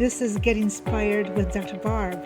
This is Get Inspired with Dr. Barb.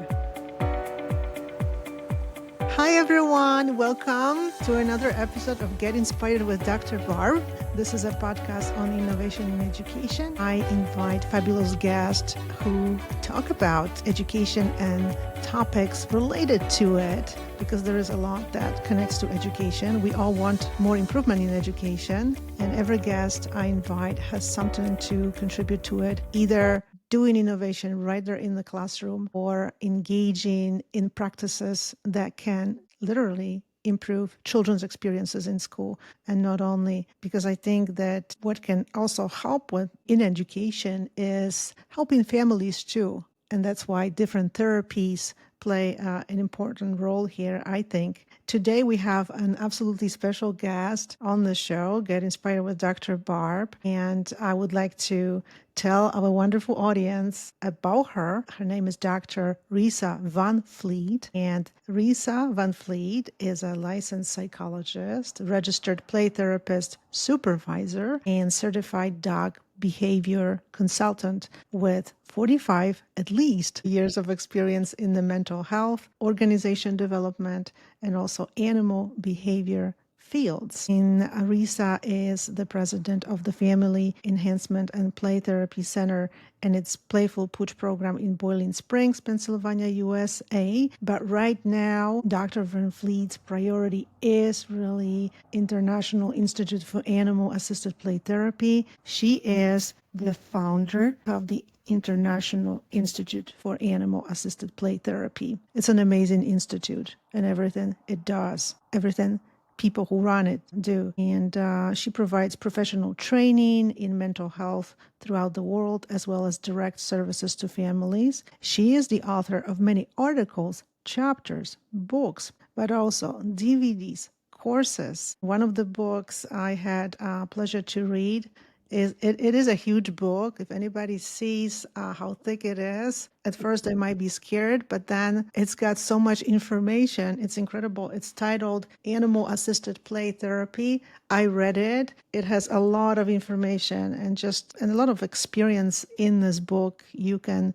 Hi, everyone. Welcome to another episode of Get Inspired with Dr. Barb. This is a podcast on innovation in education. I invite fabulous guests who talk about education and topics related to it, because there is a lot that connects to education. We all want more improvement in education, and every guest I invite has something to contribute to it, either doing innovation right there in the classroom or engaging in practices that can literally improve children's experiences in school. And not only, because I think that what can also help with in education is helping families too. And that's why different therapies play an important role here, I think. Today we have an absolutely special guest on the show, Get Inspired with Dr. Barb. And I would like to tell our wonderful audience about her. Her name is Dr. Risë VanFleet. And Risë VanFleet is a licensed psychologist, registered play therapist, supervisor, and certified dog behavior consultant with 45 at least years of experience in the mental health, organization development, and also animal behavior fields. And Risë is the president of the Family Enhancement and Play Therapy Center and its Playful Pooch program in Boiling Springs, Pennsylvania, USA. But right now, Dr. VanFleet's priority is really International Institute for Animal Assisted Play Therapy. She is the founder of the International Institute for Animal Assisted Play Therapy. It's an amazing institute, and everything it does, everything people who run it do. And she provides professional training in mental health throughout the world, as well as direct services to families. She is the author of many articles, chapters, books, but also DVDs, courses. One of the books I had pleasure to read it is a huge book. If anybody sees how thick it is, at first they might be scared, but then it's got so much information. It's incredible. It's titled Animal Assisted Play Therapy. I read it. It has a lot of information and a lot of experience in this book. You can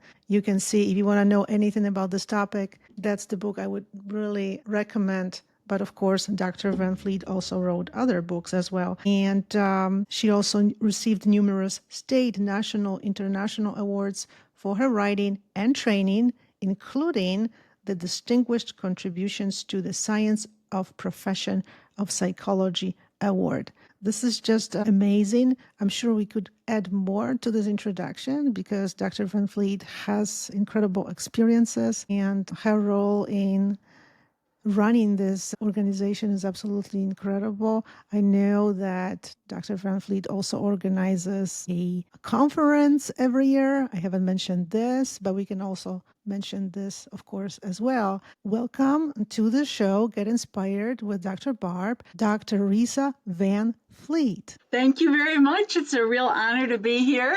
see, if you want to know anything about this topic, that's the book I would really recommend. But of course, Dr. VanFleet also wrote other books as well. And she also received numerous state, national, international awards for her writing and training, including the Distinguished Contributions to the Science of Profession of Psychology Award. This is just amazing. I'm sure we could add more to this introduction because Dr. VanFleet has incredible experiences, and her role in running this organization is absolutely incredible. I know that Dr. VanFleet also organizes a conference every year. I haven't mentioned this, but we can also mention this, of course, as well. Welcome to the show, Get Inspired with Dr. Barb, Dr. Risë VanFleet. Thank you very much. It's a real honor to be here.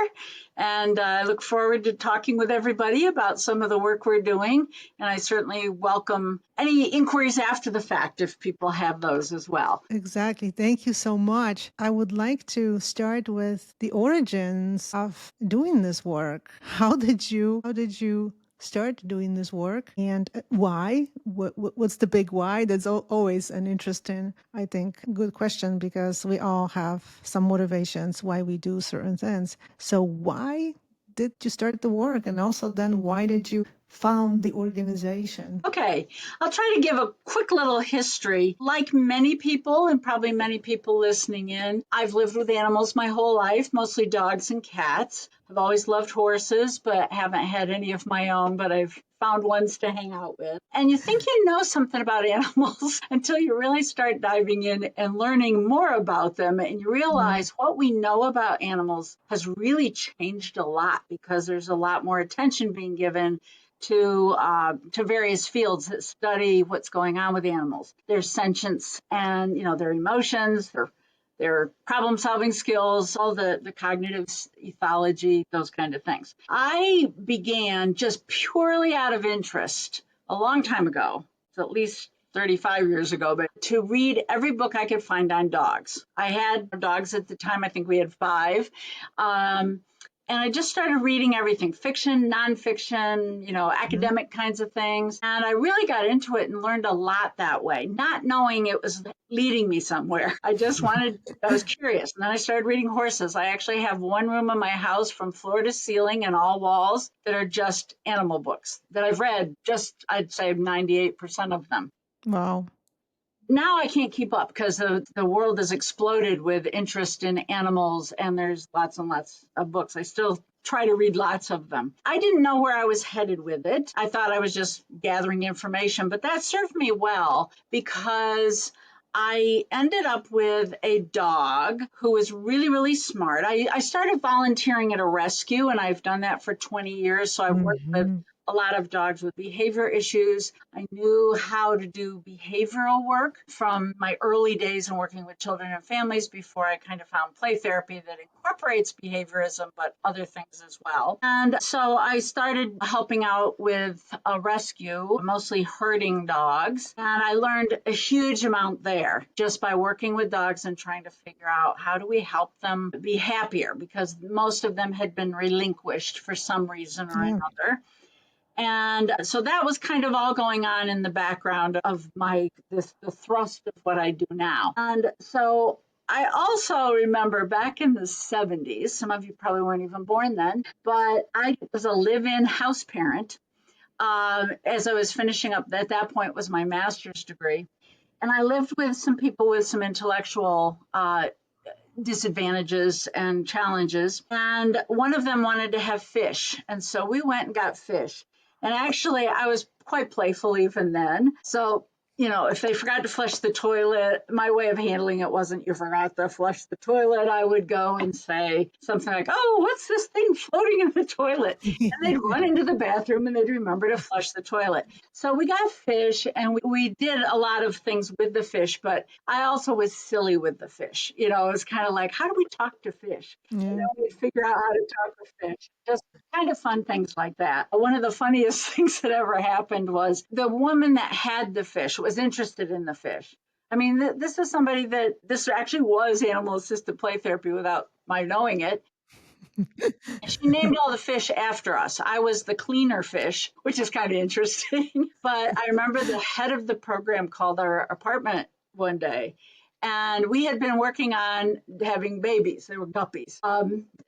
And I look forward to talking with everybody about some of the work we're doing. And I certainly welcome any inquiries after the fact if people have those as well. Exactly. Thank you so much. I would like to start with the origins of doing this work. How did you start doing this work, and why? What's the big why? That's always an interesting, I think, good question, because we all have some motivations why we do certain things. So why did you start the work? And also then why did you found the organization? Okay, I'll try to give a quick little history. Like many people, and probably many people listening in, I've lived with animals my whole life, mostly dogs and cats. I've always loved horses, but haven't had any of my own, but I've found ones to hang out with. And you think you know something about animals until you really start diving in and learning more about them. And you realize what we know about animals has really changed a lot because there's a lot more attention being given to various fields that study what's going on with animals, their sentience and their emotions, their problem-solving skills, all the cognitive ethology, those kind of things. I began just purely out of interest a long time ago, so at least 35 years ago, but to read every book I could find on dogs. I had dogs at the time. I think we had 5. And I just started reading everything, fiction, nonfiction, academic kinds of things. And I really got into it and learned a lot that way, not knowing it was leading me somewhere. I was curious. And then I started reading horses. I actually have one room in my house from floor to ceiling and all walls that are just animal books that I've read, just I'd say 98% of them. Wow. Now I can't keep up because the world has exploded with interest in animals, and there's lots and lots of books. I still try to read lots of them. I didn't know where I was headed with it. I thought I was just gathering information, but that served me well because I ended up with a dog who was really, really smart. I started volunteering at a rescue, and I've done that for 20 years. So I've worked with Hmm. a lot of dogs with behavior issues. I knew how to do behavioral work from my early days in working with children and families before I kind of found play therapy that incorporates behaviorism, but other things as well. And so I started helping out with a rescue, mostly herding dogs. And I learned a huge amount there just by working with dogs and trying to figure out how do we help them be happier because most of them had been relinquished for some reason or Yeah. another. And so that was kind of all going on in the background of the thrust of what I do now. And so I also remember back in the 70s, some of you probably weren't even born then, but I was a live-in house parent as I was finishing up. At that point was my master's degree. And I lived with some people with some intellectual disadvantages and challenges. And one of them wanted to have fish. And so we went and got fish. And actually, I was quite playful even then. So, if they forgot to flush the toilet, my way of handling it wasn't you forgot to flush the toilet. I would go and say something like, oh, what's this thing floating in the toilet? And they'd run into the bathroom and they'd remember to flush the toilet. So we got fish and we did a lot of things with the fish, but I also was silly with the fish. It was kind of like, how do we talk to fish? And Yeah. then we'd figure out how to talk to fish. Just kind of fun things like that. One of the funniest things that ever happened was the woman that had the fish was interested in the fish. I mean, this is somebody that this actually was animal assisted play therapy without my knowing it. And she named all the fish after us. I was the cleaner fish, which is kind of interesting. But I remember the head of the program called our apartment one day. And we had been working on having babies. They were guppies.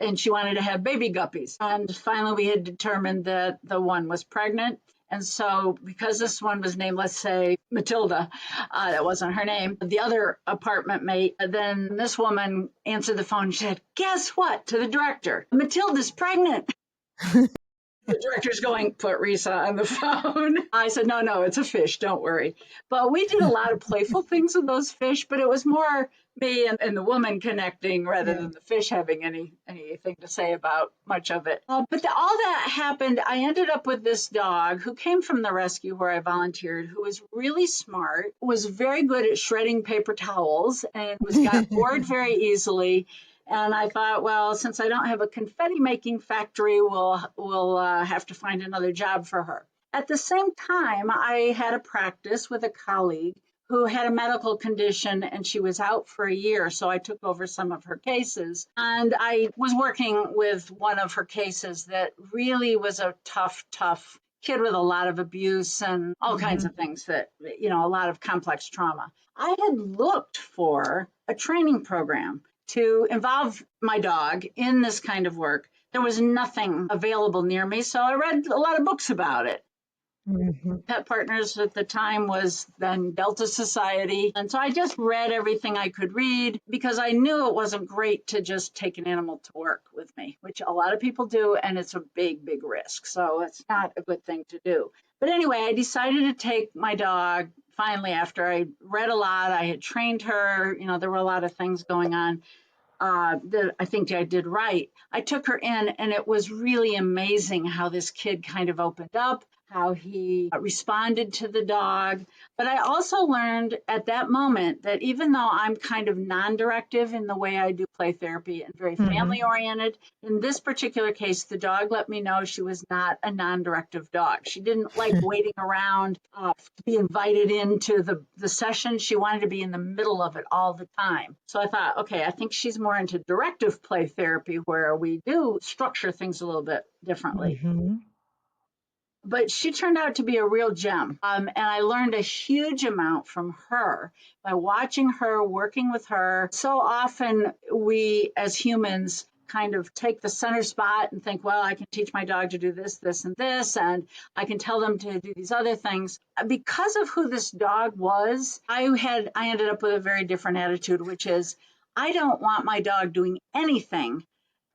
And she wanted to have baby guppies. And finally, we had determined that the one was pregnant. And so, because this one was named, let's say, Matilda, that wasn't her name, the other apartment mate, then this woman answered the phone and said, guess what? To the director, Matilda's pregnant. The director's going, put Risa on the phone. I said, no, it's a fish. Don't worry. But we did a lot of playful things with those fish, but it was more me and the woman connecting rather Yeah. than the fish having anything to say about much of it. But all that happened, I ended up with this dog who came from the rescue where I volunteered, who was really smart, was very good at shredding paper towels, and got bored very easily. And I thought, well, since I don't have a confetti making factory, we'll have to find another job for her. At the same time, I had a practice with a colleague who had a medical condition and she was out for a year. So I took over some of her cases. And I was working with one of her cases that really was a tough kid with a lot of abuse and all kinds Hmm. of things that, a lot of complex trauma. I had looked for a training program to involve my dog in this kind of work. There was nothing available near me, so I read a lot of books about it. Hmm. Pet Partners at the time was then Delta Society. And so I just read everything I could read because I knew it wasn't great to just take an animal to work with me, which a lot of people do. And it's a big risk. So it's not a good thing to do. But anyway, I decided to take my dog finally after I read a lot. I had trained her. There were a lot of things going on that I think I did right. I took her in, and it was really amazing how this kid kind of opened up. how he responded to the dog. But I also learned at that moment that even though I'm kind of non-directive in the way I do play therapy and very family Mm-hmm. oriented, in this particular case, the dog let me know she was not a non-directive dog. She didn't like waiting around to be invited into the session. She wanted to be in the middle of it all the time. So I thought, okay, I think she's more into directive play therapy where we do structure things a little bit differently. Mm-hmm. But she turned out to be a real gem. And I learned a huge amount from her by watching her, working with her. So often we as humans kind of take the center spot and think, well, I can teach my dog to do this, this, and this, and I can tell them to do these other things. Because of who this dog was, I ended up with a very different attitude, which is I don't want my dog doing anything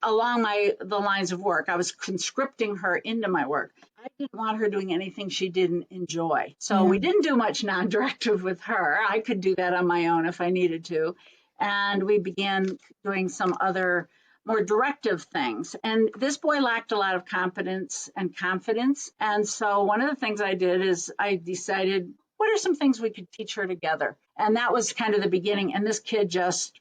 along the lines of work. I was conscripting her into my work. I didn't want her doing anything she didn't enjoy. So Yeah. we didn't do much non-directive with her. I could do that on my own if I needed to. And we began doing some other more directive things. And this boy lacked a lot of competence and confidence. And so one of the things I did is I decided, what are some things we could teach her together? And that was kind of the beginning. And this kid just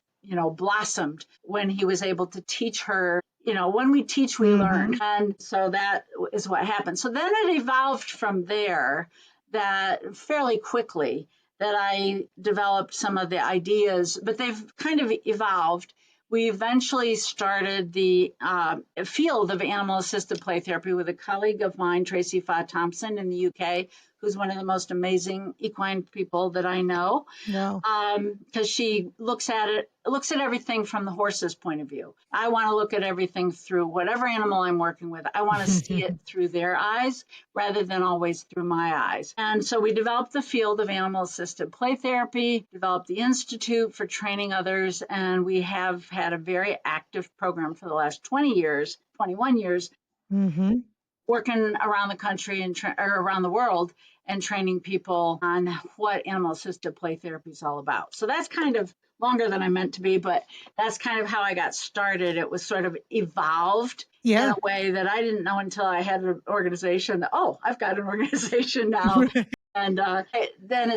blossomed when he was able to teach her. When we teach, we Mm-hmm. learn. And so that is what happened. So then it evolved from there that fairly quickly that I developed some of the ideas, but they've kind of evolved. We eventually started the field of animal assisted play therapy with a colleague of mine, Tracy Fa Thompson in the UK, who's one of the most amazing equine people that I know, Wow. because she looks at everything from the horse's point of view. I want to look at everything through whatever animal I'm working with. I want to see it through their eyes rather than always through my eyes. And so we developed the field of animal assisted play therapy, developed the institute for training others, and we have had a very active program for the last 21 years, Mm-hmm. working around the country or around the world and training people on what animal assisted play therapy is all about. So that's kind of longer than I meant to be, but that's kind of how I got started. It was sort of evolved in Yeah. a way that I didn't know until I had an organization that, oh, I've got an organization now. And then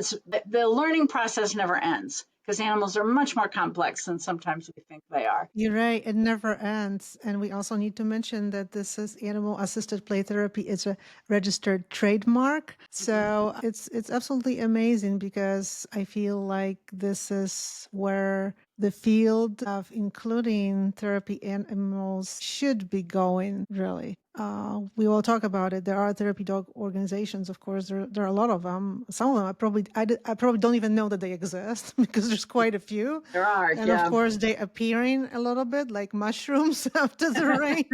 the learning process never ends because animals are much more complex than sometimes we think they are. You're right. It never ends. And we also need to mention that this is animal assisted play therapy. It's a registered trademark. So it's absolutely amazing because I feel like this is where the field of including therapy animals should be going, really. We will talk about it. There are therapy dog organizations, of course. There are a lot of them. Some of them I probably don't even know that they exist because there's quite a few. There are, And of yeah. course, they appearing a little bit like mushrooms after the rain,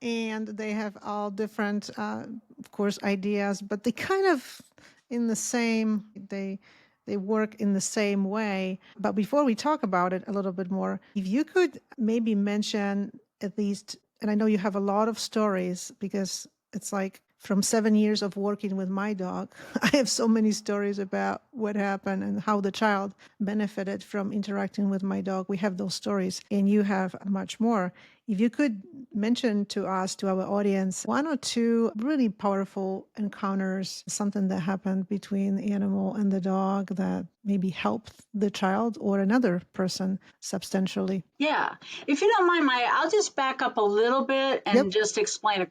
and they have all different, of course, ideas. But they kind of in the same. They work in the same way. But before we talk about it a little bit more, if you could maybe mention at least, and I know you have a lot of stories because it's like from 7 years of working with my dog, I have so many stories about what happened and how the child benefited from interacting with my dog. We have those stories, and you have much more. If you could mention to us, to our audience, one or two really powerful encounters, something that happened between the animal and the dog that maybe helped the child or another person substantially. Yeah. If you don't mind, Maya, I'll just back up a little bit and Yep. just explain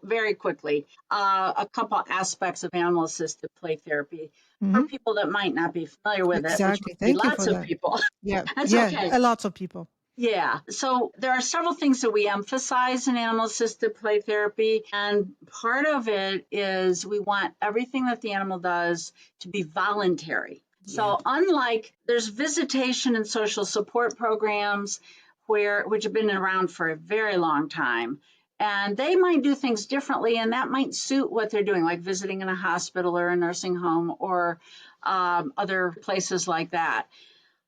very quickly, a couple aspects of animal assisted play therapy for Hmm. people that might not be familiar with it, which Exactly. might be Thank you lots for of that. people. Yeah. That's Yeah. okay. Lots of people. Yeah. So there are several things that we emphasize in animal assisted play therapy. And part of it is we want everything that the animal does to be voluntary. Yeah. So unlike there's visitation and social support programs which have been around for a very long time. And they might do things differently, and that might suit what they're doing, like visiting in a hospital or a nursing home or other places like that.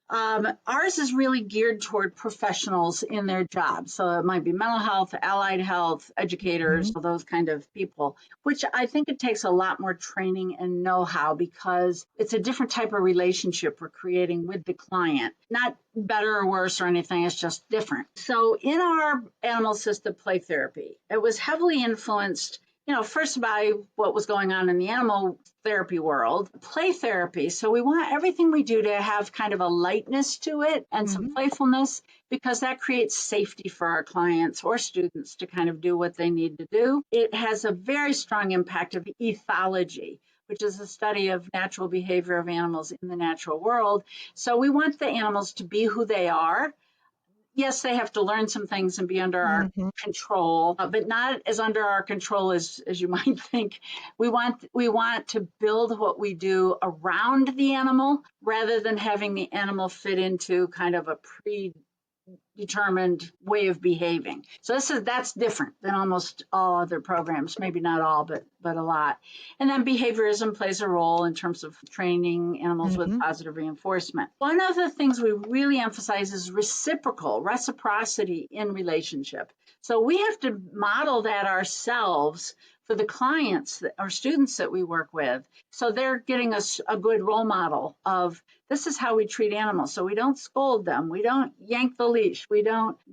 Ours is really geared toward professionals in their jobs. So it might be mental health, allied health, educators, Hmm. those kind of people, which I think it takes a lot more training and know-how because it's a different type of relationship we're creating with the client. Not better or worse or anything, it's just different. So in our animal assisted play therapy, it was heavily influenced first by what was going on in the animal therapy world, play therapy. So we want everything we do to have kind of a lightness to it and some playfulness, because that creates safety for our clients or students to kind of do what they need to do. It has a very strong impact of ethology, which is the study of natural behavior of animals in the natural world. So we want the animals to be who they are. Yes, they have to learn some things and be under our control, but not as under our control as you might think. We want to build what we do around the animal rather than having the animal fit into kind of a predetermined way of behaving. So that's different than almost all other programs. Maybe not all, but a lot. And then behaviorism plays a role in terms of training animals with positive reinforcement. One of the things we really emphasize is reciprocity in relationship. So we have to model that ourselves for the clients or students that we work with. So they're getting us a good role model of this is how we treat animals. So we don't scold them. We don't yank the leash.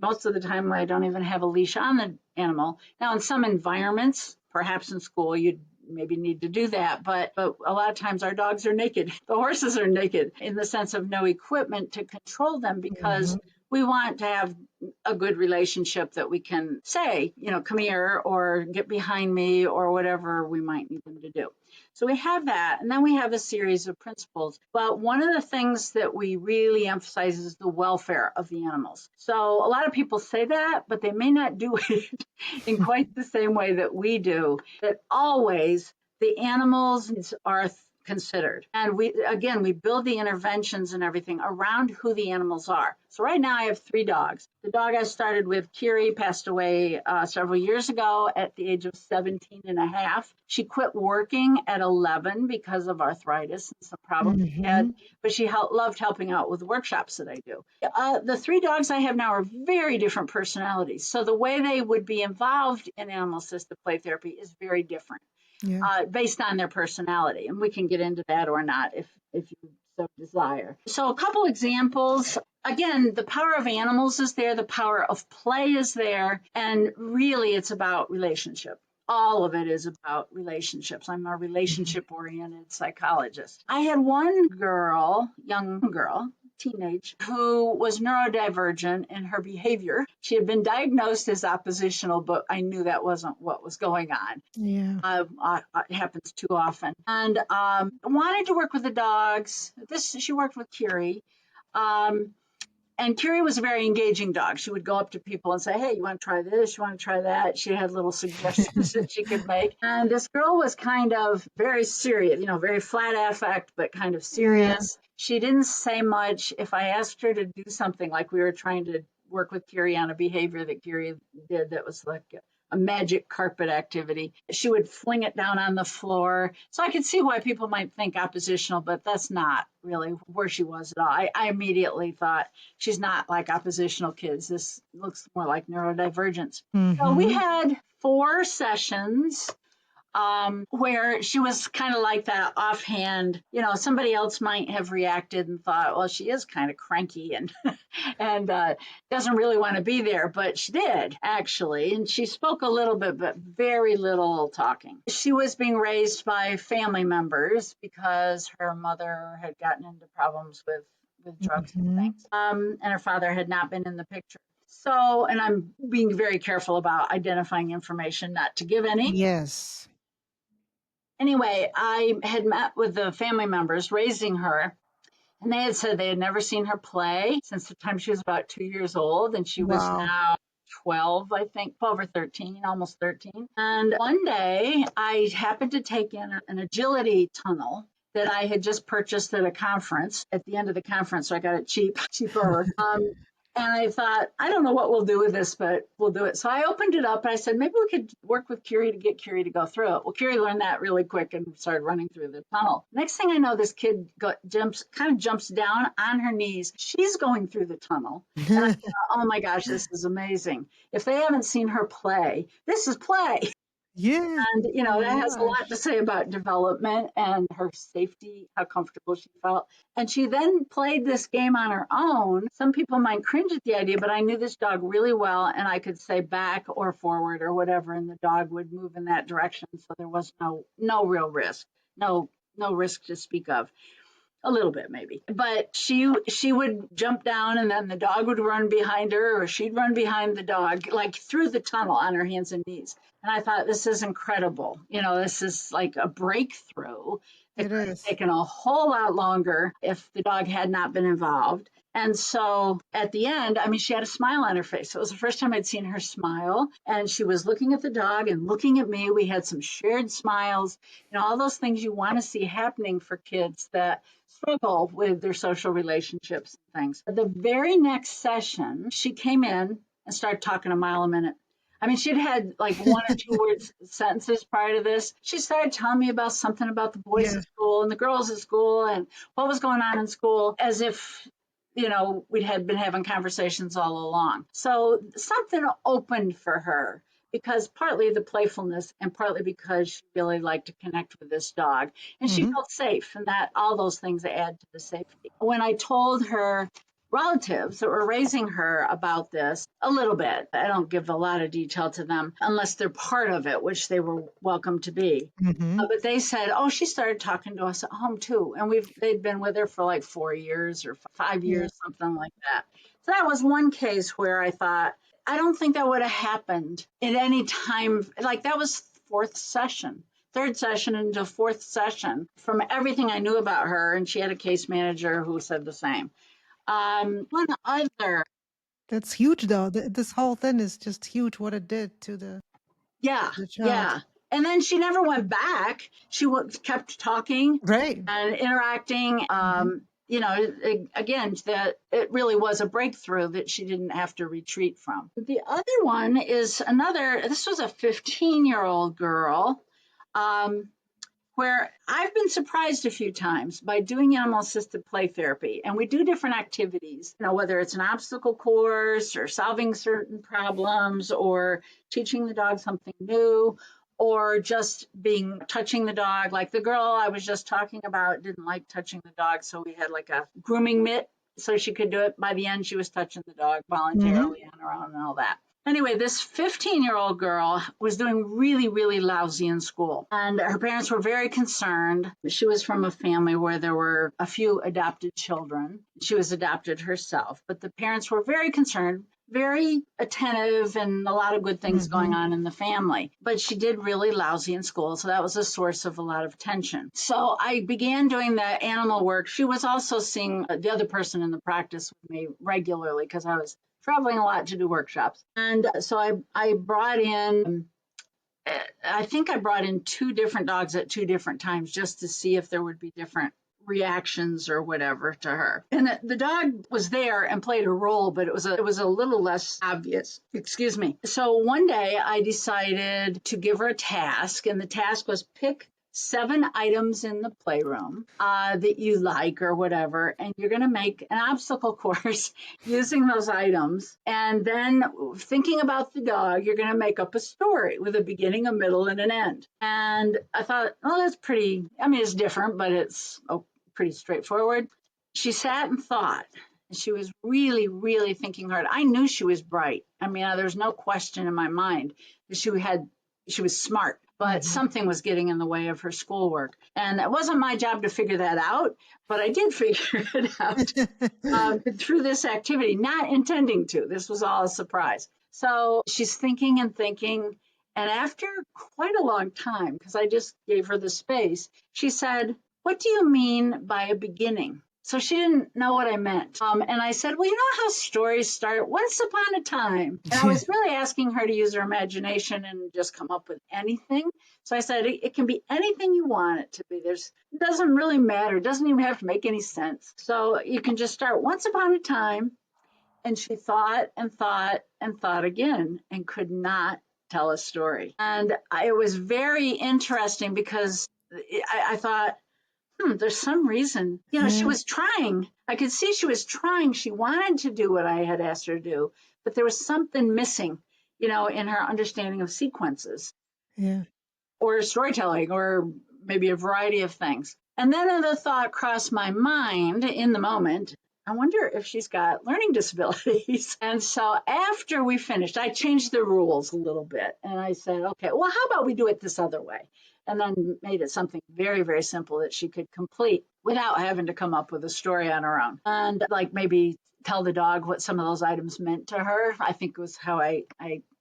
Most of the time, I don't even have a leash on the animal. Now, in some environments, perhaps in school, you'd maybe need to do that. But a lot of times our dogs are naked. The horses are naked in the sense of no equipment to control them, because we want to have a good relationship that we can say, come here or get behind me or whatever we might need them to do. So we have that. And then we have a series of principles. But one of the things that we really emphasize is the welfare of the animals. So a lot of people say that, but they may not do it in quite the same way that we do, that always the animals are considered. And we build the interventions and everything around who the animals are. So right now I have 3 dogs. The dog I started with, Kiri, passed away several years ago at the age of 17 and a half. She quit working at 11 because of arthritis and some problems she had, but she loved helping out with workshops that I do. The 3 dogs I have now are very different personalities. So the way they would be involved in animal-assisted play therapy is very different. Based on their personality. And we can get into that or not if you so desire. So a couple examples. Again, the power of animals is there. The power of play is there. And really, it's about relationship. All of it is about relationships. I'm a relationship-oriented psychologist. I had one young girl, teenage, who was neurodivergent in her behavior. She had been diagnosed as oppositional, but I knew that wasn't what was going on. It happens too often. And wanted to work with the dogs. She worked with Kiri. And Kiri was a very engaging dog. She would go up to people and say, hey, you want to try this? You want to try that? She had little suggestions that she could make. And this girl was kind of very serious, very flat affect, but kind of serious. She didn't say much. If I asked her to do something, like we were trying to work with Kiri on a behavior that Kiri did that was like a magic carpet activity, she would fling it down on the floor. So I could see why people might think oppositional, but that's not really where she was at all. I immediately thought, she's not like oppositional kids. This looks more like neurodivergence. So we had 4 sessions where she was kind of like that offhand, somebody else might have reacted and thought, well, she is kind of cranky and doesn't really want to be there, but she did actually. And she spoke a little bit, but very little talking. She was being raised by family members because her mother had gotten into problems with drugs and things. And her father had not been in the picture. So, and I'm being very careful about identifying information, not to give any. Yes. Anyway, I had met with the family members raising her, and they had said they had never seen her play since the time she was about 2 years old, and she was now 12, I think, 12 or 13, almost 13. And one day, I happened to take in an agility tunnel that I had just purchased at a conference at the end of the conference, so I got it cheaper. And I thought, I don't know what we'll do with this, but we'll do it. So I opened it up and I said, maybe we could work with Kiri to get Kiri to go through it. Well, Kiri learned that really quick and started running through the tunnel. Next thing I know, this kid jumps down on her knees. She's going through the tunnel. And I thought, oh my gosh, this is amazing. If they haven't seen her play, this is play. Yeah. And, Oh that my has a lot gosh. to say about development and her safety, how comfortable she felt. And she then played this game on her own. Some people might cringe at the idea, but I knew this dog really well, and I could say back or forward or whatever, and the dog would move in that direction. So there was no real risk, no no risk to speak of. A little bit maybe, but she would jump down, and then the dog would run behind her, or she'd run behind the dog, like through the tunnel on her hands and knees. And I thought, this is incredible. This is like a breakthrough that It could have is. taken a whole lot longer if the dog had not been involved. And so at the end, I mean, she had a smile on her face. It was the first time I'd seen her smile. And she was looking at the dog and looking at me. We had some shared smiles, all those things you want to see happening for kids that struggle with their social relationships and things. The very next session, she came in and started talking a mile a minute. I mean, she'd had like one or two words sentences prior to this. She started telling me about something about the boys Yeah. at school and the girls at school and what was going on in school, as if we'd had been having conversations all along. So something opened for her, because partly the playfulness and partly because she really liked to connect with this dog, and she Hmm. felt safe, and that all those things add to the safety. When I told her relatives that were raising her about this a little bit, I don't give a lot of detail to them unless they're part of it, which they were welcome to be. Hmm. But they said, "Oh, she started talking to us at home too," and they'd been with her for like 4 years or 5 years, Yeah. something like that. So that was one case where I thought, I don't think that would have happened at any time. Like, that was fourth session, third session into fourth session, from everything I knew about her, and she had a case manager who said the same. One other, That's huge, though. This whole thing is just huge. What it did to yeah, the child. yeah. And then she never went back. She kept talking Right. and interacting. Hmm. Again, that it really was a breakthrough that she didn't have to retreat from. The other one is this was a 15-year-old girl. Um, where I've been surprised a few times by doing animal assisted play therapy. And we do different activities, whether it's an obstacle course or solving certain problems or teaching the dog something new, or just touching the dog. Like the girl I was just talking about didn't like touching the dog, so we had like a grooming mitt so she could do it. By the end, she was touching the dog Hmm. voluntarily on her own and all that. Anyway, this 15-year-old girl was doing really, really lousy in school, and her parents were very concerned. She was from a family where there were a few adopted children. She was adopted herself, but the parents were very concerned, very attentive, and a lot of good things going Hmm. on in the family. But she did really lousy in school, so that was a source of a lot of tension. So I began doing the animal work. She was also seeing the other person in the practice with me regularly, because I was traveling a lot to do workshops. And so I brought in, I think I brought in two different dogs at two different times, just to see if there would be different reactions or whatever to her. And the dog was there and played a role, but it was a little less obvious. Excuse me. So one day I decided to give her a task, and the task was pick 7 items in the playroom that you like or whatever, and you're going to make an obstacle course using those items. And then, thinking about the dog, you're going to make up a story with a beginning, a middle, and an end. And I thought, oh, that's pretty, I mean, it's different, but it's pretty straightforward. She sat and thought. And she was really, really thinking hard. I knew she was bright. I mean, there's no question in my mind that she was smart, but Hmm. something was getting in the way of her schoolwork. And it wasn't my job to figure that out, but I did figure it out through this activity, not intending to. This was all a surprise. So she's thinking and thinking. And after quite a long time, because I just gave her the space, she said, "What do you mean by a beginning?" So she didn't know what I meant. And I said, "Well, you know how stories start? Once upon a time." And I was really asking her to use her imagination and just come up with anything. So I said, it can be anything you want it to be. It doesn't really matter. It doesn't even have to make any sense. So you can just start once upon a time. And she thought and thought and thought again and could not tell a story. And it was very interesting, because I thought, there's some reason. She Yeah. was trying. I could see she was trying. She wanted to do what I had asked her to do, but there was something missing, in her understanding of sequences. Yeah. or storytelling or maybe a variety of things. And then the thought crossed my mind in the moment, I wonder if she's got learning disabilities. And so after we finished, I changed the rules a little bit. And I said, okay, well, how about we do it this other way? And then made it something very, very simple that she could complete without having to come up with a story on her own. And like maybe tell the dog what some of those items meant to her. I think was how I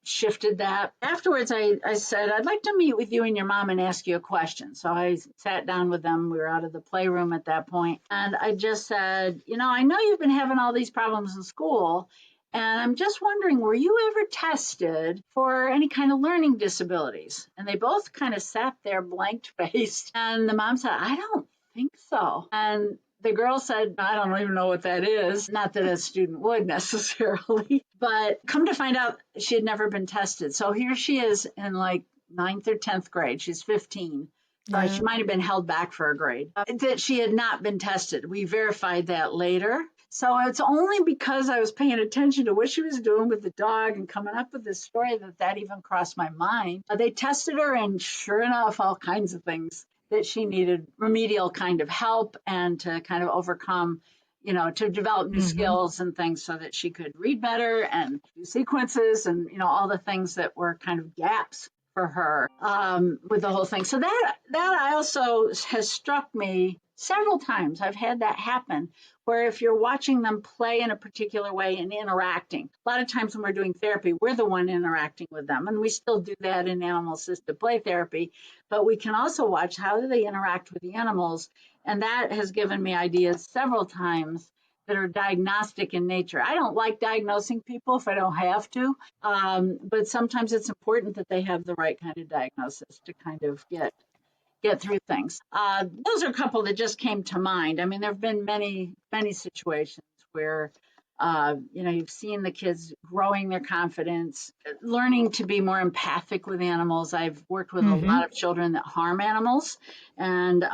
shifted that. Afterwards, I said, I'd like to meet with you and your mom and ask you a question. So I sat down with them. We were out of the playroom at that point. And I just said, I know you've been having all these problems in school. And I'm just wondering, were you ever tested for any kind of learning disabilities? And they both kind of sat there blank faced. And the mom said, I don't think so. And the girl said, I don't even know what that is. Not that a student would necessarily, but come to find out, she had never been tested. So here she is in like ninth or 10th grade. She's 15. Yeah. She might have been held back for a grade, that she had not been tested. We verified that later. So it's only because I was paying attention to what she was doing with the dog and coming up with this story that even crossed my mind. They tested her, and sure enough, all kinds of things that she needed remedial kind of help and to kind of overcome, to develop new Hmm. skills and things so that she could read better and do sequences and, all the things that were kind of gaps for her with the whole thing. So that I also has struck me several times. I've had that happen where if you're watching them play in a particular way and interacting, a lot of times when we're doing therapy, we're the one interacting with them. And we still do that in animal assisted play therapy, but we can also watch how do they interact with the animals. And that has given me ideas several times that are diagnostic in nature. I don't like diagnosing people if I don't have to, but sometimes it's important that they have the right kind of diagnosis to kind of get through things. Those are a couple that just came to mind. I mean, there have been many, many situations where, you've seen the kids growing their confidence, learning to be more empathic with animals. I've worked with a Hmm. lot of children that harm animals, and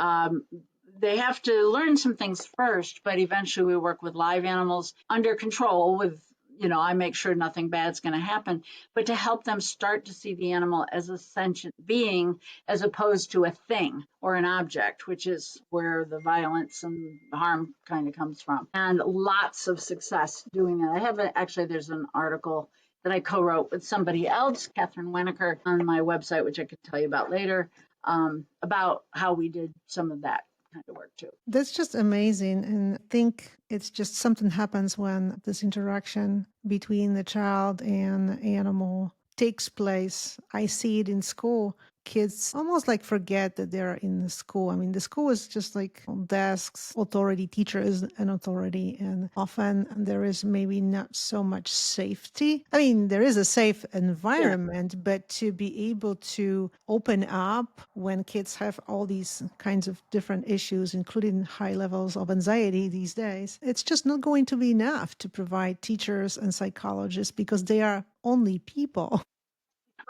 they have to learn some things first, but eventually we work with live animals under control with, I make sure nothing bad's going to happen, but to help them start to see the animal as a sentient being as opposed to a thing or an object, which is where the violence and harm kind of comes from. And lots of success doing that. Actually, there's an article that I co-wrote with somebody else, Catherine Weniker, on my website, which I could tell you about later, about how we did some of that kind of work too. That's just amazing. And I think it's just something happens when this interaction between the child and the animal takes place. I see it in school. Kids almost like forget that they're in the school. I mean, the school is just like on desks, authority, teacher is an authority, and often there is maybe not so much safety. I mean, there is a safe Yeah. environment, but to be able to open up when kids have all these kinds of different issues, including high levels of anxiety these days, it's just not going to be enough to provide teachers and psychologists because they are only people.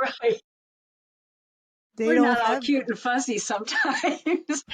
Right. They We're don't not all have, cute and fuzzy sometimes.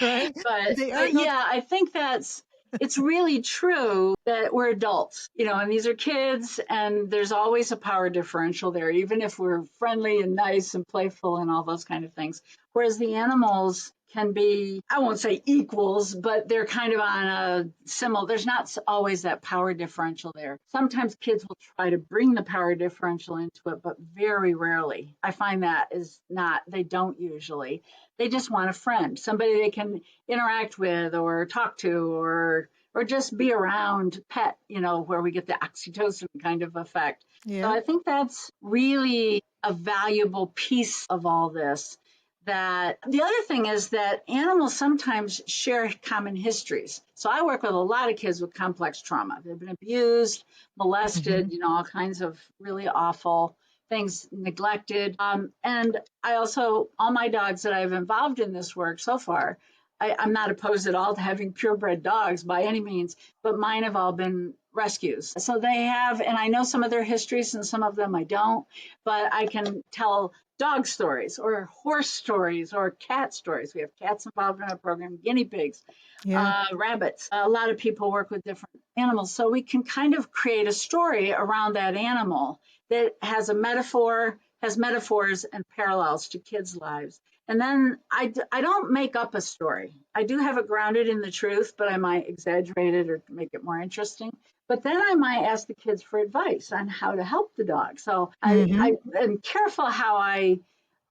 right? but They are but not. yeah, I think it's really true that we're adults, and these are kids, and there's always a power differential there, even if we're friendly and nice and playful and all those kind of things. Whereas the animals can be, I won't say equals, but they're kind of on a similar, there's not always that power differential there. Sometimes kids will try to bring the power differential into it, but very rarely. I find that is not, they don't usually. They just want a friend, somebody they can interact with or talk to or just be around, pet, where we get the oxytocin kind of effect. So Yeah. I think that's really a valuable piece of all this. That the other thing is that animals sometimes share common histories. So I work with a lot of kids with complex trauma. They've been abused, molested, Hmm. all kinds of really awful things, neglected. And I also, all my dogs that I've involved in this work so far, I'm not opposed at all to having purebred dogs by any means, but mine have all been rescues. So they have, and I know some of their histories and some of them I don't, but I can tell dog stories or horse stories or cat stories. We have cats involved in our program, guinea pigs, Yeah. rabbits. A lot of people work with different animals. So we can kind of create a story around that animal that has a metaphor, has metaphors and parallels to kids' lives. And then I don't make up a story. I do have it grounded in the truth, but I might exaggerate it or make it more interesting. But then I might ask the kids for advice on how to help the dog. So Mm-hmm. I am careful how I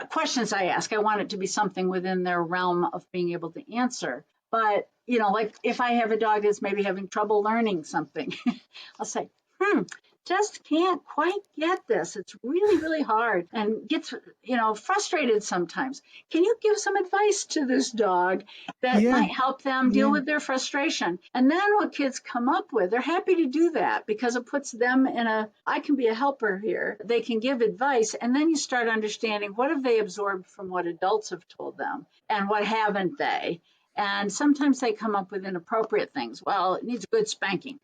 questions I ask. I want it to be something within their realm of being able to answer. But, like if I have a dog that's maybe having trouble learning something, I'll say, just can't quite get this. It's really, really hard and gets, frustrated sometimes. Can you give some advice to this dog that Yeah. might help them deal Yeah. with their frustration? And then what kids come up with, they're happy to do that because it puts them I can be a helper here. They can give advice. And then you start understanding what have they absorbed from what adults have told them and what haven't they? And sometimes they come up with inappropriate things. Well, it needs a good spanking,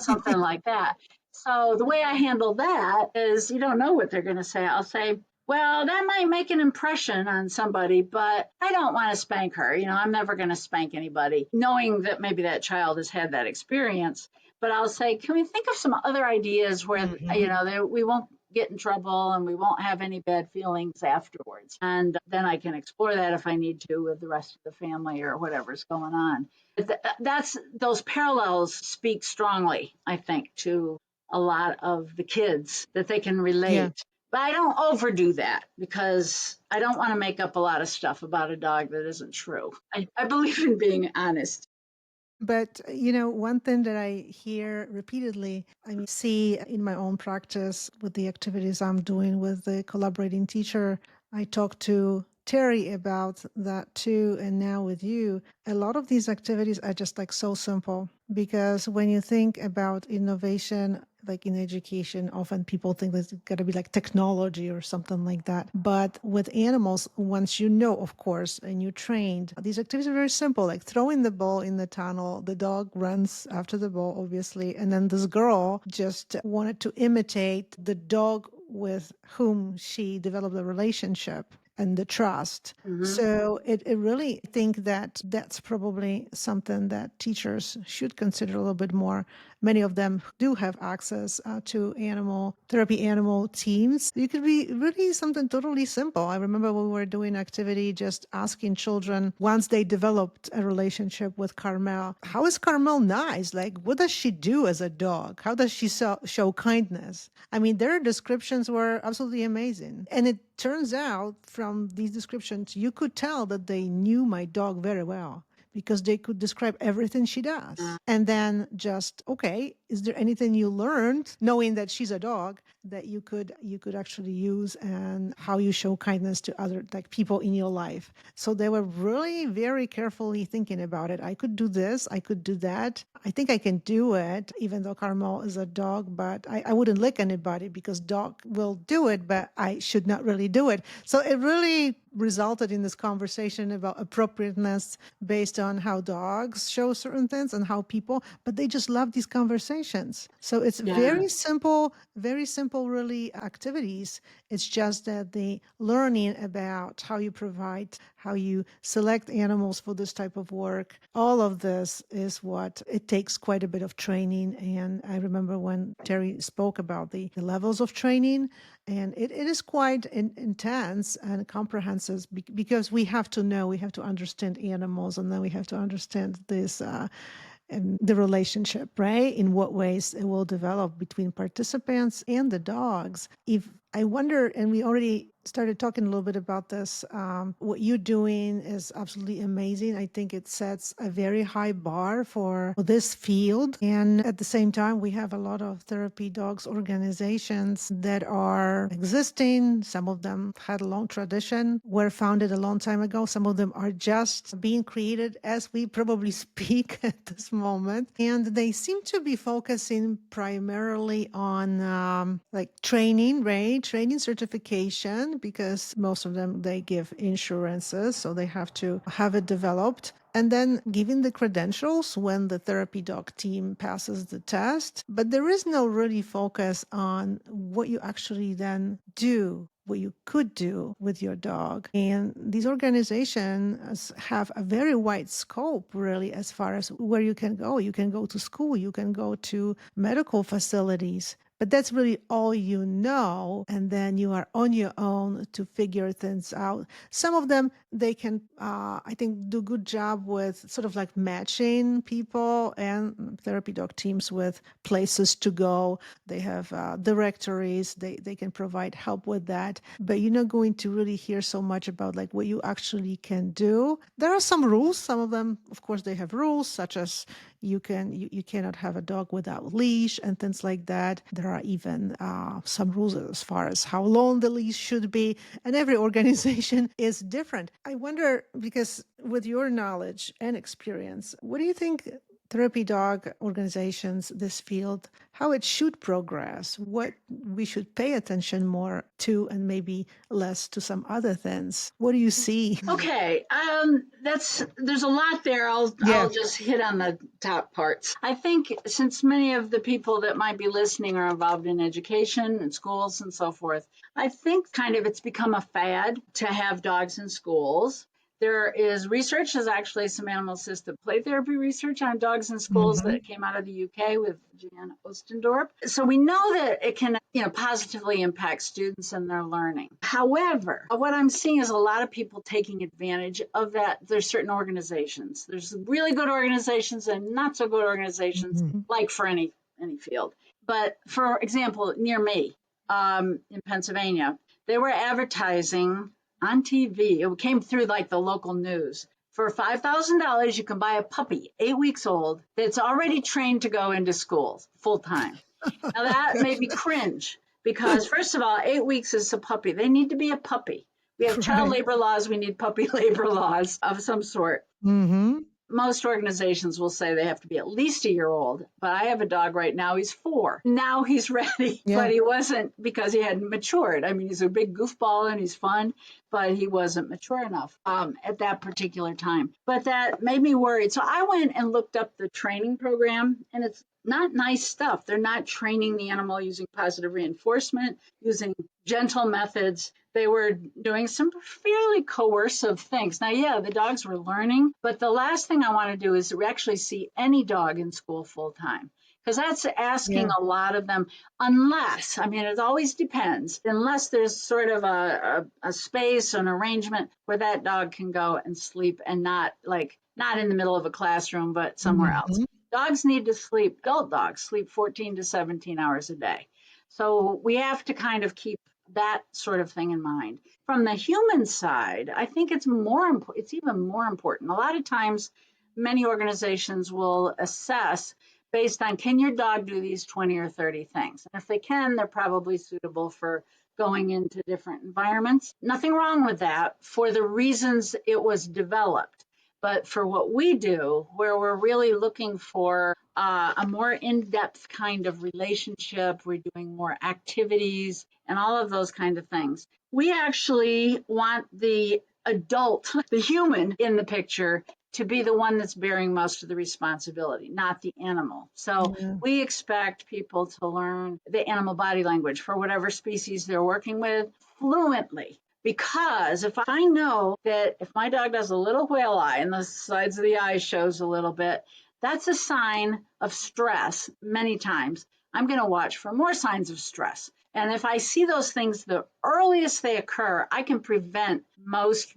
something like that. So the way I handle that is you don't know what they're going to say. I'll say, well, that might make an impression on somebody, but I don't want to spank her. I'm never going to spank anybody, knowing that maybe that child has had that experience. But I'll say, can we think of some other ideas where, Mm-hmm. we won't get in trouble and we won't have any bad feelings afterwards. And then I can explore that if I need to with the rest of the family or whatever's going on. That's those parallels speak strongly, I think, to a lot of the kids that they can Yeah. relate. But I don't overdo that because I don't want to make up a lot of stuff about a dog that isn't true. I believe in being honest. But, one thing that I hear repeatedly, see in my own practice with the activities I'm doing with the collaborating teacher, I talked to Terry about that too. And now with you, a lot of these activities are just like so simple because when you think about innovation, like in education, often people think that it's got to be like technology or something like that. But with animals, once you know, of course, and you trained, these activities are very simple, like throwing the ball in the tunnel. The dog runs after the ball, obviously. And then this girl just wanted to imitate the dog with whom she developed a relationship and the trust. Mm-hmm. So it really I think that that's probably something that teachers should consider a little bit more. Many of them do have access to animal therapy, animal teams. It could be really something totally simple. I remember when we were doing activity, just asking children once they developed a relationship with Carmel, how is Carmel nice? Like, what does she do as a dog? How does she show kindness? I mean, their descriptions were absolutely amazing. And it turns out from these descriptions, you could tell that they knew my dog very well because they could describe everything she does. And then just, okay, is there anything you learned knowing that she's a dog that you could actually use and how you show kindness to other like people in your life? So they were really very carefully thinking about it. I could do this, I could do that. I think I can do it, even though Carmel is a dog, but I wouldn't lick anybody because dog will do it, but I should not really do it. So it really resulted in this conversation about appropriateness based on how dogs show certain things and how people, but they just love these conversations. So it's Yeah. very simple, really activities. It's just that the learning about how you provide, how you select animals for this type of work, all of this is what it takes quite a bit of training. And I remember when Terry spoke about the levels of training, and it is quite intense and comprehensive because we have to know, we have to understand animals, and then we have to understand this and the relationship, right? In what ways it will develop between participants and the dogs. If I wonder, and we already started talking a little bit about this, what you're doing is absolutely amazing. I think it sets a very high bar for this field. And at the same time, we have a lot of therapy dogs organizations that are existing. Some of them had a long tradition, were founded a long time ago. Some of them are just being created as we probably speak at this moment. And they seem to be focusing primarily on like training, right? Training certification, because most of them, they give insurances. So they have to have it developed. And then giving the credentials when the therapy dog team passes the test. But there is no really focus on what you actually then do, what you could do with your dog. And these organizations have a very wide scope, really, as far as where you can go. You can go to school, you can go to medical facilities. but that's really all you know. And then you are on your own to figure things out. Some of them, they can, I think, do good job with sort of like matching people and therapy dog teams with places to go. They have directories. They can provide help with that. But you're not going to really hear so much about like what you actually can do. There are some rules. Some of them, of course, they have rules such as you cannot have a dog without leash and things like that. There are even some rules as far as how long the leash should be, and every organization is different. I wonder, because with your knowledge and experience, what do you think therapy dog organizations, this field, how it should progress, what we should pay attention more to and maybe less to some other things? What do you see? Okay, there's a lot there. Yeah. I'll just hit on the top parts. I think since many of the people that might be listening are involved in education and schools and so forth, I think kind of it's become a fad to have dogs in schools. There is research, there's actually some animal assisted play therapy research on dogs in schools Mm-hmm. that came out of the UK with Jan Ostendorp. So we know that it can, positively impact students and their learning. However, what I'm seeing is a lot of people taking advantage of that. There's certain organizations. There's really good organizations and not so good organizations, Mm-hmm. like for any field. But for example, near me, in Pennsylvania, they were advertising on TV. It came through like the local news. For $5,000, you can buy a puppy, 8 weeks old, that's already trained to go into schools full time. Now that made me cringe because, first of all, 8 weeks is a puppy. They need to be a puppy. We have child Right. labor laws. We need puppy labor laws of some sort. Mm-hmm. Most organizations will say they have to be at least a year old, but I have a dog right now. He's 4. Now he's ready, Yeah. but he wasn't because he hadn't matured. I mean, he's a big goofball and he's fun, but he wasn't mature enough at that particular time. But that made me worried. So I went and looked up the training program, and it's not nice stuff. They're not training the animal using positive reinforcement, using gentle methods. They were doing some fairly coercive things. Now, yeah, the dogs were learning, but the last thing I want to do is actually see any dog in school full time, because that's asking Yeah. a lot of them. Unless, I mean, it always depends, unless there's sort of a space, an arrangement where that dog can go and sleep and not in the middle of a classroom, but somewhere else. Mm-hmm. Dogs need to sleep, adult dogs sleep 14 to 17 hours a day. So we have to kind of keep that sort of thing in mind. From the human side, I think it's even more important. A lot of times, many organizations will assess based on, can your dog do these 20 or 30 things? And if they can, they're probably suitable for going into different environments. Nothing wrong with that for the reasons it was developed. But for what we do, where we're really looking for a more in-depth kind of relationship, we're doing more activities and all of those kind of things. We actually want the adult, the human in the picture, to be the one that's bearing most of the responsibility, not the animal. So Yeah. we expect people to learn the animal body language for whatever species they're working with fluently. Because if I know that if my dog does a little whale eye and the sides of the eye shows a little bit, that's a sign of stress many times. I'm going to watch for more signs of stress. And if I see those things the earliest they occur, I can prevent most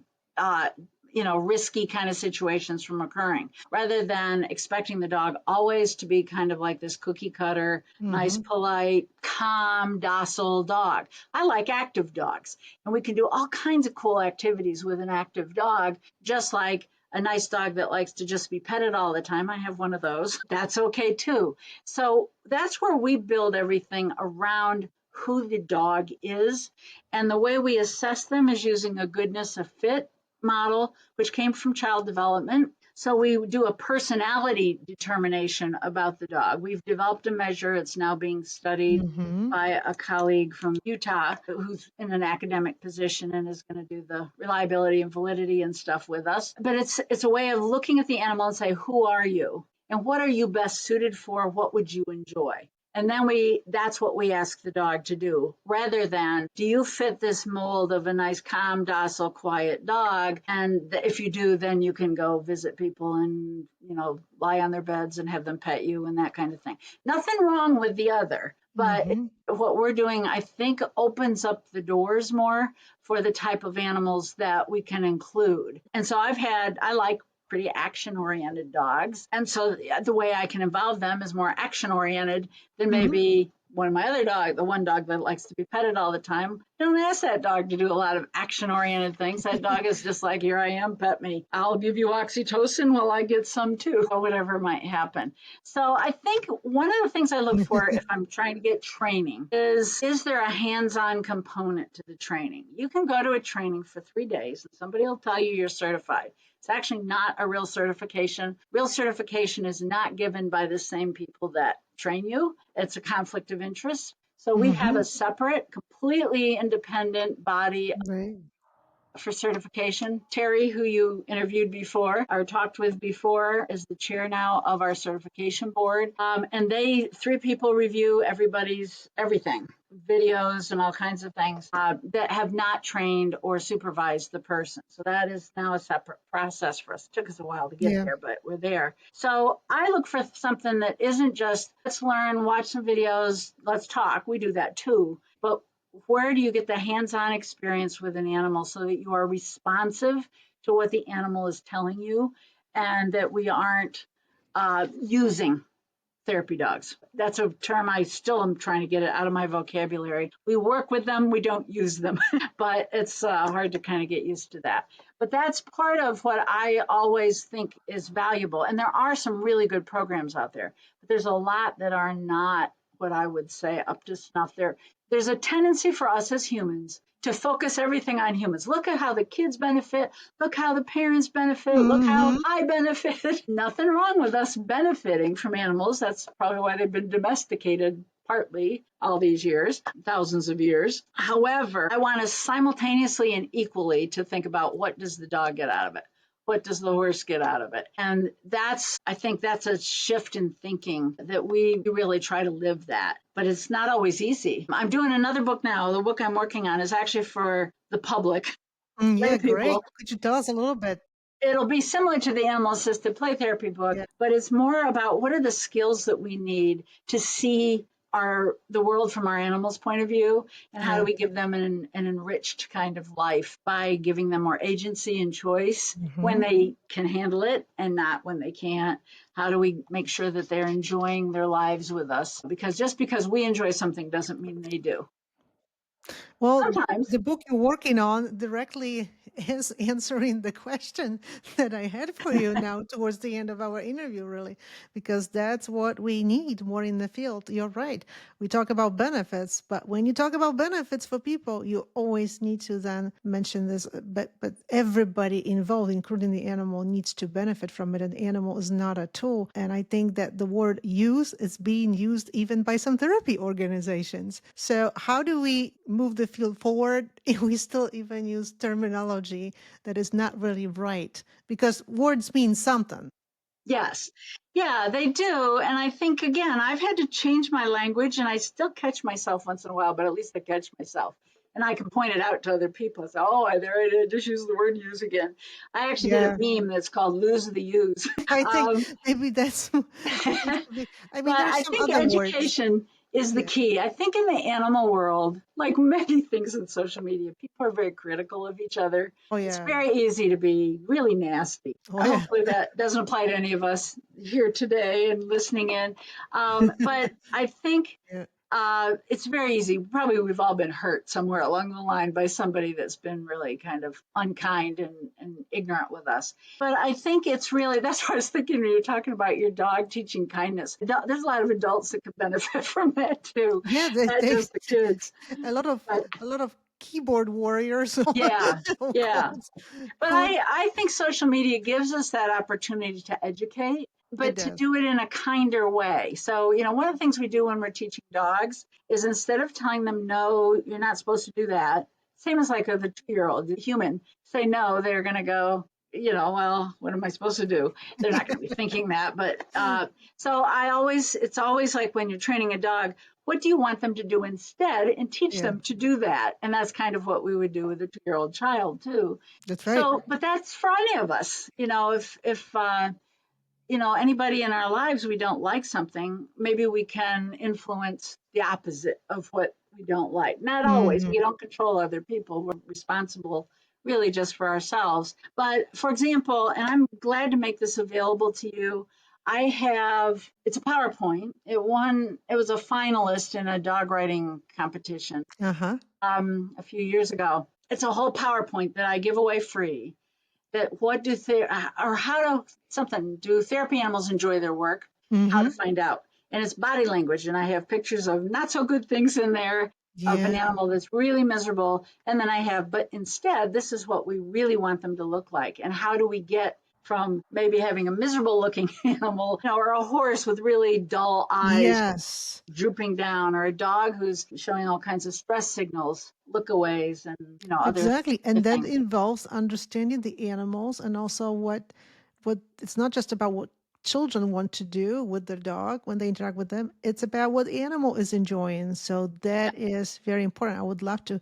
risky kind of situations from occurring, rather than expecting the dog always to be kind of like this cookie cutter, nice, Mm-hmm. polite, calm, docile dog. I like active dogs, and we can do all kinds of cool activities with an active dog, just like a nice dog that likes to just be petted all the time. I have one of those. That's okay too. So that's where we build everything around who the dog is. And the way we assess them is using a goodness of fit model, which came from child development. So we do a personality determination about the dog. We've developed a measure. It's now being studied Mm-hmm. by a colleague from Utah who's in an academic position and is going to do the reliability and validity and stuff with us. But it's a way of looking at the animal and say, who are you? And what are you best suited for? What would you enjoy? And then that's what we ask the dog to do, rather than, do you fit this mold of a nice, calm, docile, quiet dog? And if you do, then you can go visit people and, lie on their beds and have them pet you and that kind of thing. Nothing wrong with the other, But Mm-hmm. what we're doing, I think, opens up the doors more for the type of animals that we can include. And so I like pretty action oriented dogs. And so the way I can involve them is more action oriented than Mm-hmm. maybe one of my other dog, the one dog that likes to be petted all the time. Don't ask that dog to do a lot of action oriented things. That dog is just like, here I am, pet me. I'll give you oxytocin while I get some too, or whatever might happen. So I think one of the things I look for if I'm trying to get training is there a hands-on component to the training? You can go to a training for 3 days and somebody will tell you you're certified. It's actually not a real certification. Real certification is not given by the same people that train you. It's a conflict of interest. So we have Mm-hmm. a separate, completely independent body Right. for certification. Terry, who you interviewed before or talked with before, is the chair now of our certification board. And three people review everybody's everything, videos and all kinds of things that have not trained or supervised the person. So that is now a separate process for us. It took us a while to get Yeah. there, but we're there. So I look for something that isn't just let's learn, watch some videos, let's talk. We do that too. But where do you get the hands-on experience with an animal so that you are responsive to what the animal is telling you and that we aren't using therapy dogs? That's a term I still am trying to get it out of my vocabulary. We work with them, we don't use them, but it's hard to kind of get used to that. But that's part of what I always think is valuable. And there are some really good programs out there, but there's a lot that are not what I would say up to snuff. There's a tendency for us as humans to focus everything on humans. Look at how the kids benefit. Look how the parents benefit. Look how Mm-hmm. I benefit. Nothing wrong with us benefiting from animals. That's probably why they've been domesticated partly all these years, thousands of years. However, I want us simultaneously and equally to think about what does the dog get out of it? What does the horse get out of it? And I think that's a shift in thinking that we really try to live that. But it's not always easy. I'm doing another book now. The book I'm working on is actually for the public, lay Yeah, great. people. Could you tell us a little bit? It'll be similar to the animal assisted play therapy book, Yeah. but it's more about what are the skills that we need to see the world from our animals' point of view, and how do Yeah. we give them an enriched kind of life by giving them more agency and choice when Mm-hmm. they can handle it and not when they can't. How do we make sure that they're enjoying their lives with us? Because just because we enjoy something doesn't mean they do. Well, Sometimes. the book you're working on directly is answering the question that I had for you now towards the end of our interview, really, because that's what we need more in the field. You're right. We talk about benefits, but when you talk about benefits for people, you always need to then mention this. But everybody involved, including the animal, needs to benefit from it. An animal is not a tool. And I think that the word use is being used even by some therapy organizations. So how do we move the field forward if we still even use terminology that is not really right? Because words mean something. Yes. Yeah, they do. And I think, again, I've had to change my language and I still catch myself once in a while, but at least I catch myself. And I can point it out to other people and say, oh, there I did, just use the word use again. I actually did a Yeah. meme that's called lose the use. I think Um, maybe that's it needs to be. I but mean, there's I some think other words. education is the Yeah. key. I think in the animal world, like many things in social media, people are very critical of each other. Oh It's yeah. very easy to be really nasty. Oh yeah. Hopefully, that doesn't apply to any of us here today and listening in. But I think Yeah. it's very easy. Probably we've all been hurt somewhere along the line by somebody that's been really kind of unkind and ignorant with us. But I think it's really, that's what I was thinking when you were talking about your dog teaching kindness. There's a lot of adults that could benefit from that too, Yeah. not just the kids. A lot of But a lot of keyboard warriors yeah, yeah. could But could I think social media gives us that opportunity to educate, it but to does. do it in a kinder way. So, one of the things we do when we're teaching dogs is instead of telling them, no, you're not supposed to do that, same as like with a 2-year-old, the human, say no, they're going to go, well, what am I supposed to do? They're not going to be thinking that. But so it's always like when you're training a dog, what do you want them to do instead and teach Yeah, them to do that? And that's kind of what we would do with a 2-year-old child too. that's right. So, but that's for any of us. If anybody in our lives we don't like something, maybe we can influence the opposite of what we don't like. Not always. Hmm. We don't control other people. We're responsible really just for ourselves. But for example, and I'm glad to make this available to you, I have, it's a PowerPoint. It was a finalist in a dog writing competition Uh-huh. a few years ago. It's a whole PowerPoint that I give away free. That what do or how to something do therapy animals enjoy their work? How to Hmm. find out, and it's body language, and I have pictures of not so good things in there of an Yeah. animal that's really miserable, and then I have, but instead, this is what we really want them to look like, and how do we get from maybe having a miserable looking animal, or a horse with really dull eyes Yes. drooping down, or a dog who's showing all kinds of stress signals, lookaways, and other Exactly. And that things. involves understanding the animals and also what it's not just about what children want to do with their dog when they interact with them. It's about what the animal is enjoying. So Yeah, that is very important. I would love to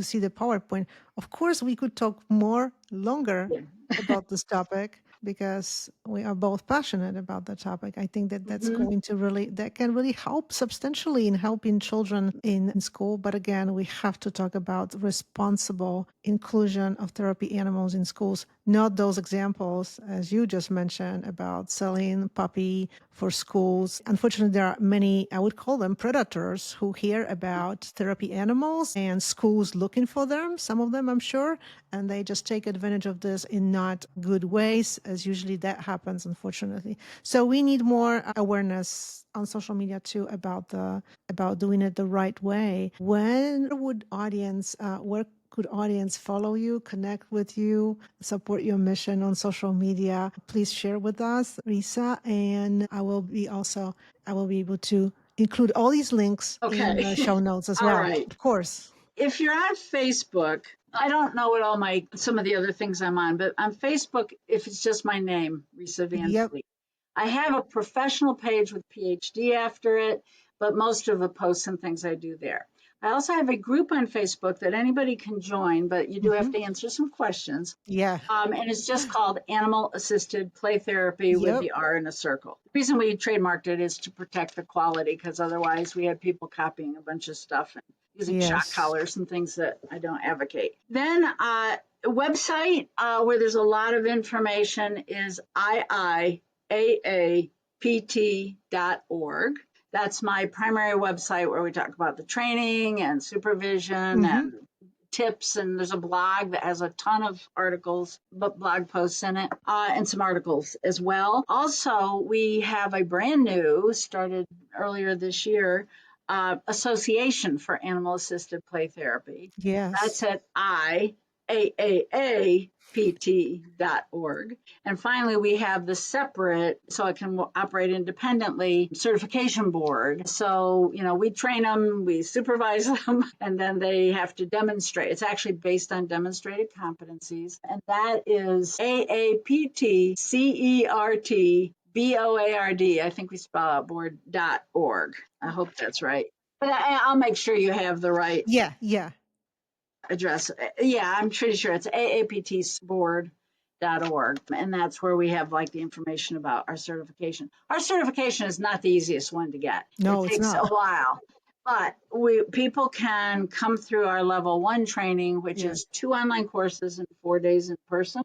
see the PowerPoint. Of course, we could talk more longer yeah. about this topic because we are both passionate about the topic. I think that Mhm. that can really help substantially in helping children in school. But again, we have to talk about responsible inclusion of therapy animals in schools, not those examples, as you just mentioned, about selling puppy for schools. Unfortunately, there are many, I would call them predators, who hear about therapy animals and schools looking for them, some of them, I'm sure, and they just take advantage of this in not good ways, as usually that happens, unfortunately. So we need more awareness on social media too about doing it the right way. Where could audience follow you, connect with you, support your mission on social media? Please share with us, Risa, and I will be able to include all these links in Okay. the show notes as All well. right. Of course. If you're on Facebook, I don't know what all some of the other things I'm on, but on Facebook, if it's just my name, Risë Yep. VanFleet, I have a professional page with Ph.D. after it, but most of the posts and things I do there. I also have a group on Facebook that anybody can join, but you do have Hmm. to answer some questions. Yeah. And it's just called Animal Assisted Play Therapy with Yep. the R in a circle. The reason we trademarked it is to protect the quality, because otherwise we had people copying a bunch of stuff and using shock Yes. collars and things that I don't advocate. Then a website where there's a lot of information is iiaapt.org. That's my primary website where we talk about the training and supervision Hmm. and tips, and there's a blog that has a ton of articles, blog posts in it, and some articles as well. Also, we have a brand new, started earlier this year, association for animal assisted play therapy. That's Yes. at iaapt.org. And finally, we have the separate, so it can operate independently, certification board. So, we train them, we supervise them, and then they have to demonstrate. It's actually based on demonstrated competencies. And that is AAPTCERT I think we spell out board.org. I hope that's right. But I'll make sure you have the right Yeah. Yeah. address. Yeah, I'm pretty sure it's aaptboard.org. And that's where we have like the information about our certification. Our certification is not the easiest one to get. It No, it's takes a not. while. But people can come through our level 1 training, which Yeah. is 2 online courses and 4 days in person.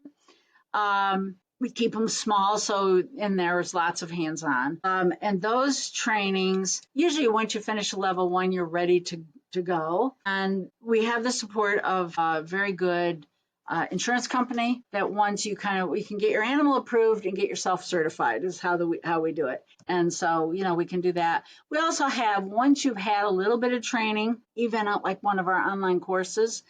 We keep them small, so in there is lots of hands-on. And those trainings, usually once you finish level 1, you're ready to go. And we have the support of a very good insurance company that once we can get your animal approved and get yourself certified is how we do it. And so, we can do that. We also have, once you've had a little bit of training, even like one of our online courses,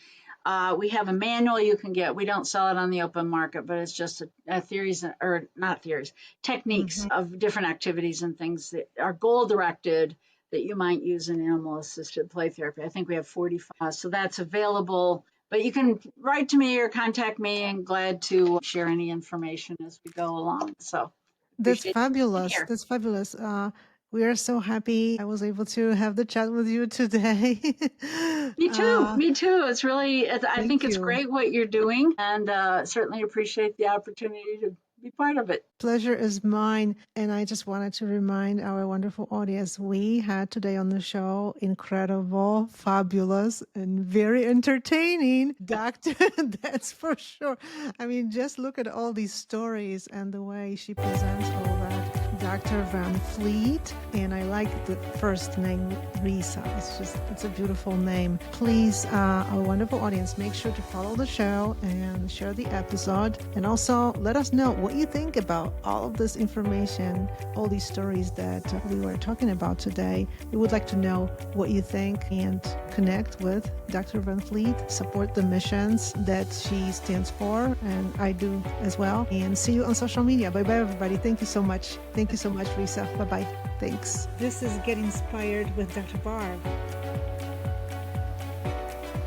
we have a manual you can get. We don't sell it on the open market, but it's just theories, or not theories, techniques Hmm. of different activities and things that are goal directed that you might use in animal assisted play therapy. I think we have 45, so that's available. But you can write to me or contact me, and glad to share any information as we go along. So That's appreciate you being fabulous. here. That's fabulous. We are so happy I was able to have the chat with you today. Me too. uh, Me too. I think thank it's you. great what you're doing, and certainly appreciate the opportunity to be part of it. Pleasure is mine. And I just wanted to remind our wonderful audience we had today on the show incredible, fabulous, and very entertaining doctor. That's for sure. I mean, just look at all these stories and the way she presents all that. Dr. VanFleet. And I like the first name, Risë. It's a beautiful name. Please, our wonderful audience, make sure to follow the show and share the episode. And also let us know what you think about all of this information, all these stories that we were talking about today. We would like to know what you think and connect with Dr. VanFleet, support the missions that she stands for, and I do as well. And see you on social media. Bye-bye, everybody. Thank you so much. Thank you so much, Risë. Bye-bye. Thanks. This is Get Inspired with Dr. Barb.